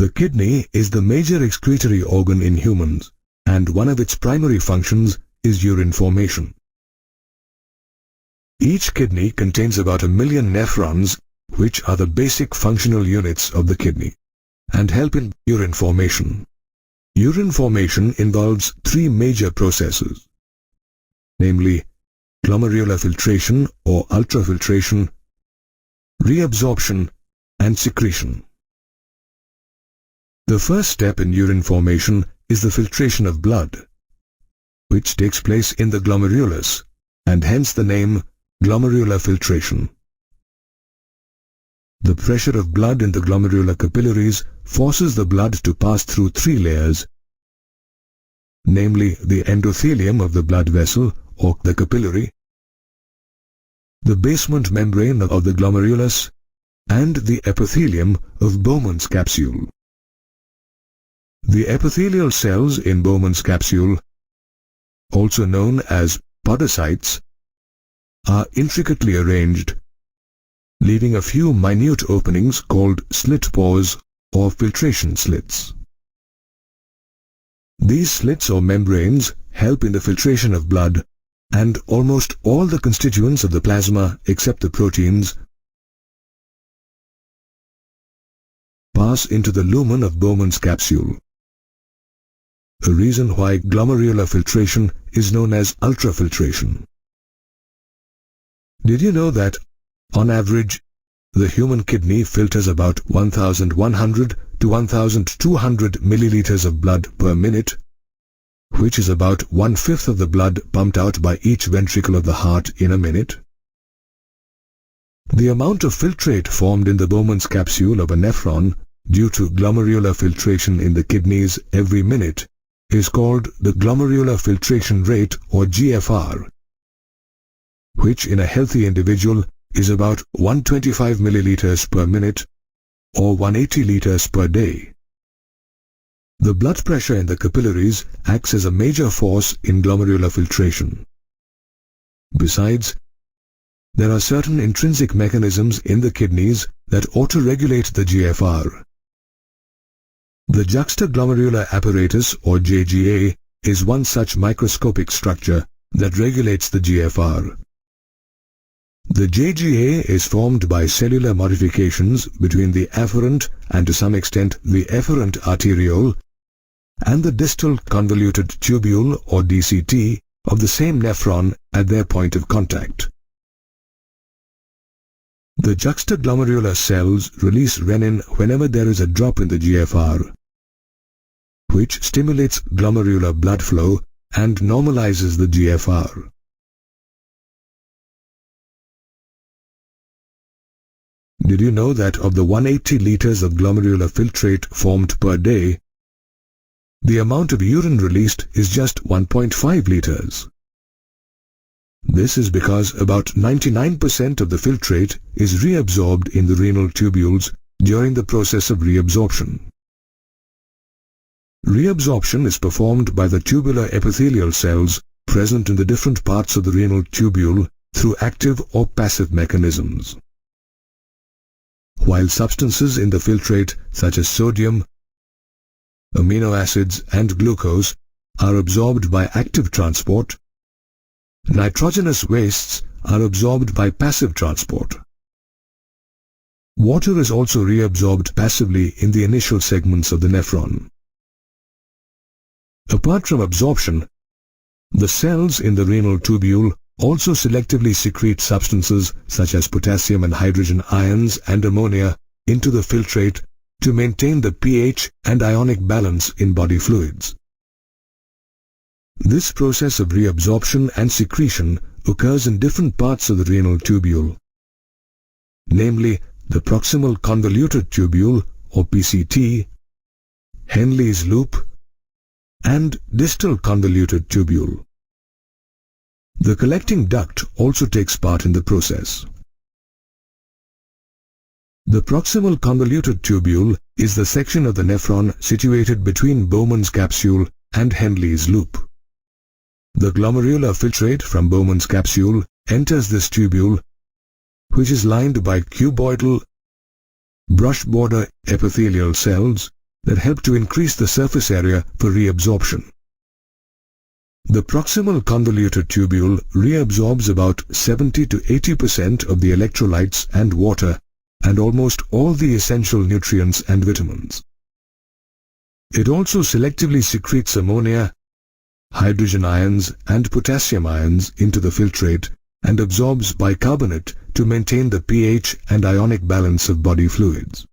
The kidney is the major excretory organ in humans, and one of its primary functions is urine formation. Each kidney contains about 1 million nephrons, which are the basic functional units of the kidney, and help in urine formation. Urine formation involves 3 major processes, namely glomerular filtration or ultrafiltration, reabsorption, and secretion. The first step in urine formation is the filtration of blood, which takes place in the glomerulus, and hence the name glomerular filtration. The pressure of blood in the glomerular capillaries forces the blood to pass through 3 layers, namely the endothelium of the blood vessel or the capillary, the basement membrane of the glomerulus, and the epithelium of Bowman's capsule. The epithelial cells in Bowman's capsule, also known as podocytes, are intricately arranged, leaving a few minute openings called slit pores or filtration slits. These slits or membranes help in the filtration of blood, and almost all the constituents of the plasma except the proteins pass into the lumen of Bowman's capsule. A reason why glomerular filtration is known as ultrafiltration. Did you know that, on average, the human kidney filters about 1,100 to 1,200 milliliters of blood per minute, which is about 1/5 of the blood pumped out by each ventricle of the heart in a minute? The amount of filtrate formed in the Bowman's capsule of a nephron due to glomerular filtration in the kidneys every minute is called the glomerular filtration rate or GFR, which in a healthy individual is about 125 milliliters per minute or 180 liters per day. The blood pressure in the capillaries acts as a major force in glomerular filtration. Besides, there are certain intrinsic mechanisms in the kidneys that auto-regulate the GFR. The juxtaglomerular apparatus or JGA is one such microscopic structure that regulates the GFR. The JGA is formed by cellular modifications between the afferent and to some extent the efferent arteriole and the distal convoluted tubule or DCT of the same nephron at their point of contact. The juxtaglomerular cells release renin whenever there is a drop in the GFR, which stimulates glomerular blood flow and normalizes the GFR. Did you know that of the 180 liters of glomerular filtrate formed per day, the amount of urine released is just 1.5 liters? This is because about 99% of the filtrate is reabsorbed in the renal tubules during the process of reabsorption. Reabsorption is performed by the tubular epithelial cells present in the different parts of the renal tubule through active or passive mechanisms. While substances in the filtrate such as sodium, amino acids and glucose are absorbed by active transport, nitrogenous wastes are absorbed by passive transport. Water is also reabsorbed passively in the initial segments of the nephron. Apart from absorption, the cells in the renal tubule also selectively secrete substances such as potassium and hydrogen ions and ammonia into the filtrate to maintain the pH and ionic balance in body fluids. This process of reabsorption and secretion occurs in different parts of the renal tubule, namely the proximal convoluted tubule or PCT, Henle's loop, and distal convoluted tubule. The collecting duct also takes part in the process. The proximal convoluted tubule is the section of the nephron situated between Bowman's capsule and Henle's loop. The glomerular filtrate from Bowman's capsule enters this tubule, which is lined by cuboidal brush border epithelial cells that help to increase the surface area for reabsorption. The proximal convoluted tubule reabsorbs about 70 to 80% of the electrolytes and water and almost all the essential nutrients and vitamins. It also selectively secretes ammonia, hydrogen ions and potassium ions into the filtrate and absorbs bicarbonate to maintain the pH and ionic balance of body fluids.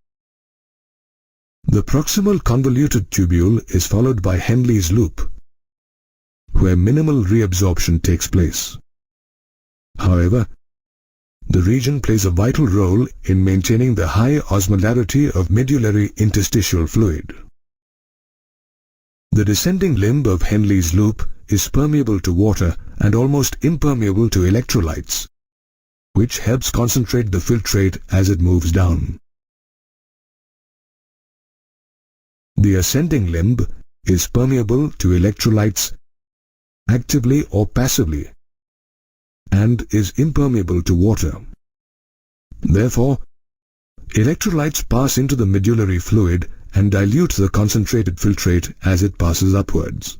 The proximal convoluted tubule is followed by Henle's loop, where minimal reabsorption takes place. However, the region plays a vital role in maintaining the high osmolarity of medullary interstitial fluid. The descending limb of Henle's loop is permeable to water and almost impermeable to electrolytes, which helps concentrate the filtrate as it moves down. The ascending limb is permeable to electrolytes actively or passively and is impermeable to water. Therefore, electrolytes pass into the medullary fluid and dilute the concentrated filtrate as it passes upwards.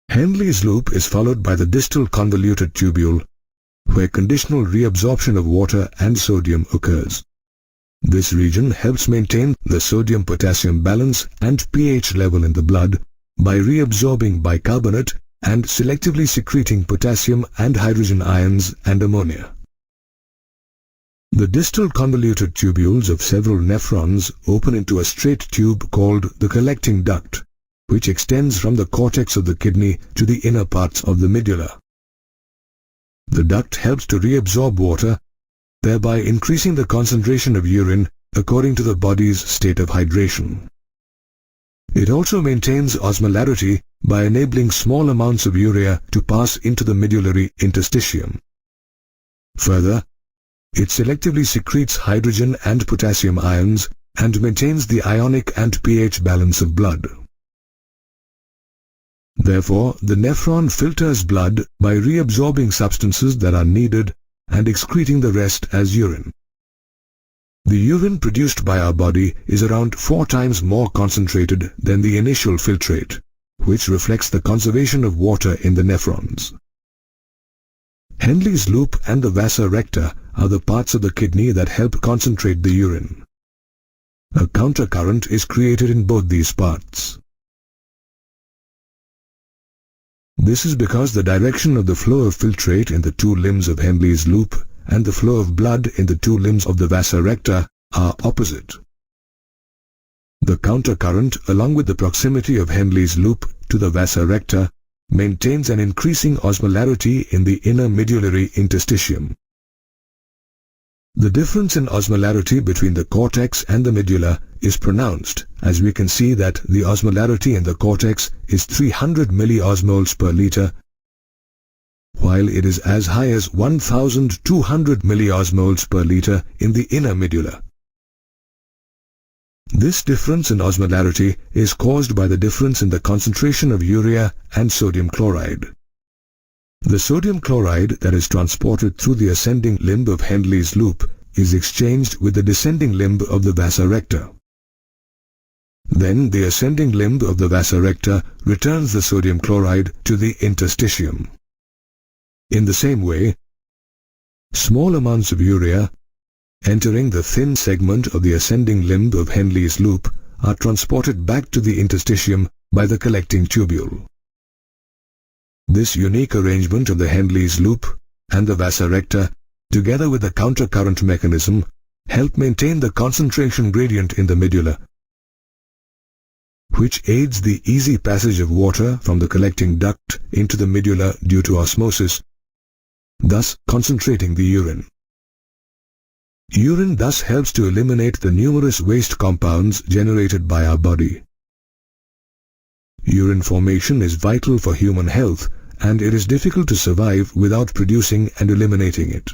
Henle's loop is followed by the distal convoluted tubule, where conditional reabsorption of water and sodium occurs. This region helps maintain the sodium-potassium balance and pH level in the blood by reabsorbing bicarbonate and selectively secreting potassium and hydrogen ions and ammonia. The distal convoluted tubules of several nephrons open into a straight tube called the collecting duct, which extends from the cortex of the kidney to the inner parts of the medulla. The duct helps to reabsorb water, thereby increasing the concentration of urine according to the body's state of hydration. It also maintains osmolarity by enabling small amounts of urea to pass into the medullary interstitium. Further, it selectively secretes hydrogen and potassium ions and maintains the ionic and pH balance of blood. Therefore, the nephron filters blood by reabsorbing substances that are needed and excreting the rest as urine. The urine produced by our body is around 4 times more concentrated than the initial filtrate, which reflects the conservation of water in the nephrons. Henle's loop and the vasa recta are the parts of the kidney that help concentrate the urine. A countercurrent is created in both these parts. This is because the direction of the flow of filtrate in the 2 limbs of Henle's loop and the flow of blood in the 2 limbs of the vasa recta are opposite. The countercurrent, along with the proximity of Henle's loop to the vasa recta, maintains an increasing osmolarity in the inner medullary interstitium. The difference in osmolarity between the cortex and the medulla is pronounced, as we can see that the osmolarity in the cortex is 300 milliosmoles per liter, while it is as high as 1200 milliosmoles per liter in the inner medulla. This difference in osmolarity is caused by the difference in the concentration of urea and sodium chloride. The sodium chloride that is transported through the ascending limb of Henle's loop is exchanged with the descending limb of the vasa recta. Then the ascending limb of the vasa recta returns the sodium chloride to the interstitium. In the same way, small amounts of urea entering the thin segment of the ascending limb of Henle's loop are transported back to the interstitium by the collecting tubule. This unique arrangement of the Henle's loop and the vasa recta, together with the countercurrent mechanism, help maintain the concentration gradient in the medulla, which aids the easy passage of water from the collecting duct into the medulla due to osmosis, thus concentrating the urine. Urine thus helps to eliminate the numerous waste compounds generated by our body. Urine formation is vital for human health, and it is difficult to survive without producing and eliminating it.